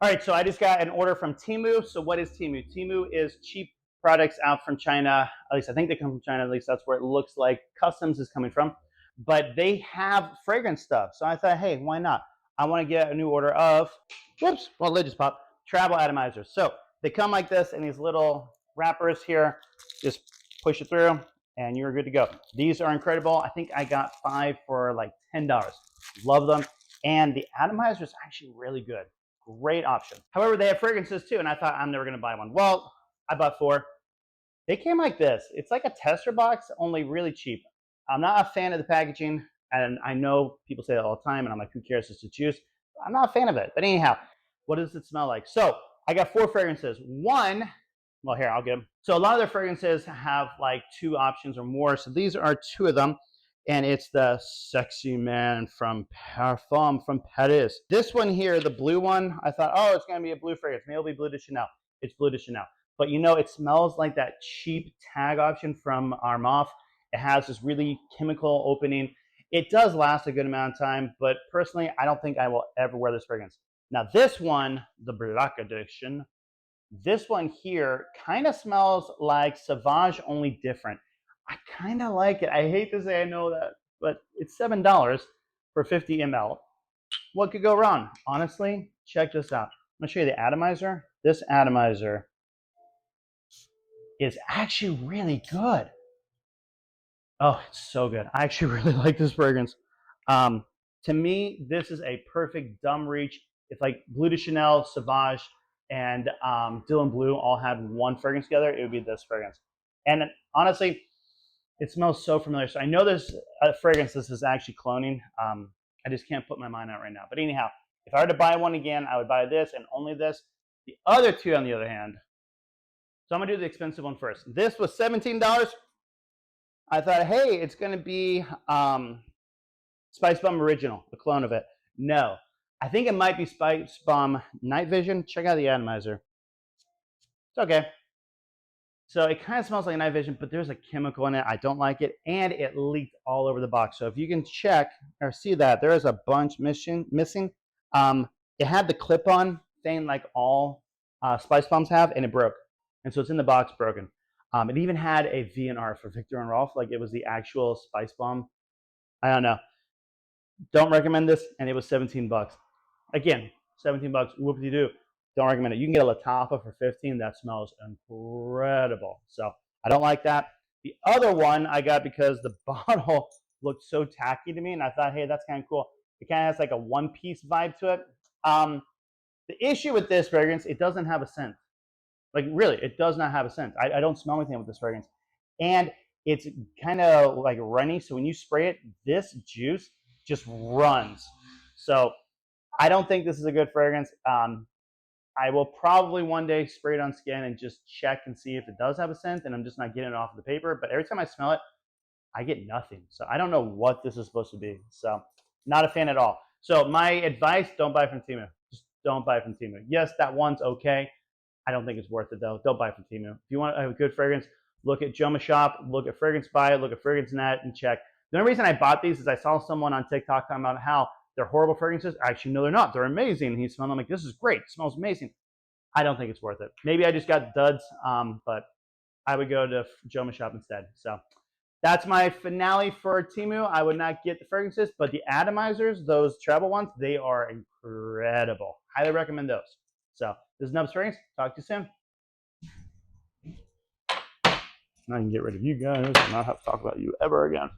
All right, so I just got an order from Temu. So what is Temu? Temu is cheap products out from China. At least I think they come from China. At least that's where it looks like customs is coming from. But they have fragrance stuff. So I thought, hey, why not? I want to get a new order of, whoops, well, lid just popped, travel atomizers. So they come like this in these little wrappers here. Just push it through and you're good to go. These are incredible. I think I got 5 for like $10. Love them. And the atomizer is actually really good. Great option. However, they have fragrances too, and I thought I'm never going to buy one. Well, I bought 4. They came like this. It's like a tester box, only really cheap. I'm not a fan of the packaging, and I know people say that all the time, and I'm like, who cares? It's the juice. I'm not a fan of it. But anyhow, what does it smell like? So I got 4 fragrances. One, well, here, I'll get them. So a lot of their fragrances have like 2 options or more. So these are 2 of them. And it's the sexy man from Perfume from Paris. This one here, the blue one, I thought, oh, it's gonna be a blue fragrance. Maybe it'll be Bleu de Chanel. It's Bleu de Chanel. But you know, it smells like that cheap tag option from Armaf. It has this really chemical opening. It does last a good amount of time, but personally, I don't think I will ever wear this fragrance. Now this one, the Black Edition, this one here kind of smells like Sauvage, only different. I kind of like it. I hate to say I know that, but it's $7 for 50 ml. What could go wrong? Honestly, check this out. I'm gonna show you the atomizer. This atomizer is actually really good. Oh, it's so good. I actually really like this fragrance. To me, this is a perfect dumb reach. If like Bleu de Chanel, Sauvage, and Dylan Blue all had one fragrance together, it would be this fragrance. And honestly, it smells so familiar. So I know there's a fragrance this is actually cloning. I just can't put my mind out right now. But anyhow, if I were to buy one again, I would buy this and only this. The other 2, on the other hand, so I'm gonna do the expensive one first. This was $17. I thought, hey, it's gonna be Spice Bomb Original, a clone of it. No, I think it might be Spice Bomb Night Vision. Check out the atomizer. It's okay. So it kind of smells like night vision, but there's a chemical in it. I don't like it, and it leaked all over the box. So if you can check or see that, there is a bunch missing. It had the clip-on thing like all Spice Bombs have, and it broke. And so it's in the box broken. It even had a V&R for Victor and Rolf, like it was the actual Spice Bomb. I don't know. Don't recommend this, and it was 17 bucks. Again, 17 bucks, whoop-de-doo. Don't recommend it. You can get a Latapa for 15. That smells incredible. So I don't like that. The other one I got because the bottle looked so tacky to me, and I thought, hey, that's kind of cool. It kind of has like a one-piece vibe to it. The issue with this fragrance, it doesn't have a scent. Like really, it does not have a scent. I don't smell anything with this fragrance. And it's kind of like runny, so when you spray it, this juice just runs. So I don't think this is a good fragrance. I will probably one day spray it on skin and just check and see if it does have a scent, and I'm just not getting it off of the paper. But every time I smell it, I get nothing. So I don't know what this is supposed to be. So not a fan at all. So my advice, don't buy from Temu. Just don't buy from Temu. Yes, that one's okay. I don't think it's worth it though. Don't buy from Temu. If you want a good fragrance, look at Joma Shop, look at Fragrance Buy, look at Fragrance Net, and check. The only reason I bought these is I saw someone on TikTok talking about how they're horrible fragrances. Actually, no, they're not. They're amazing. And he smelled them like, this is great. It smells amazing. I don't think it's worth it. Maybe I just got duds, but I would go to Joma Shop instead. So that's my finale for Temu. I would not get the fragrances, but the atomizers, those travel ones, they are incredible. Highly recommend those. So this is Nubs Fragrance. Talk to you soon. Now I can get rid of you guys and not have to talk about you ever again.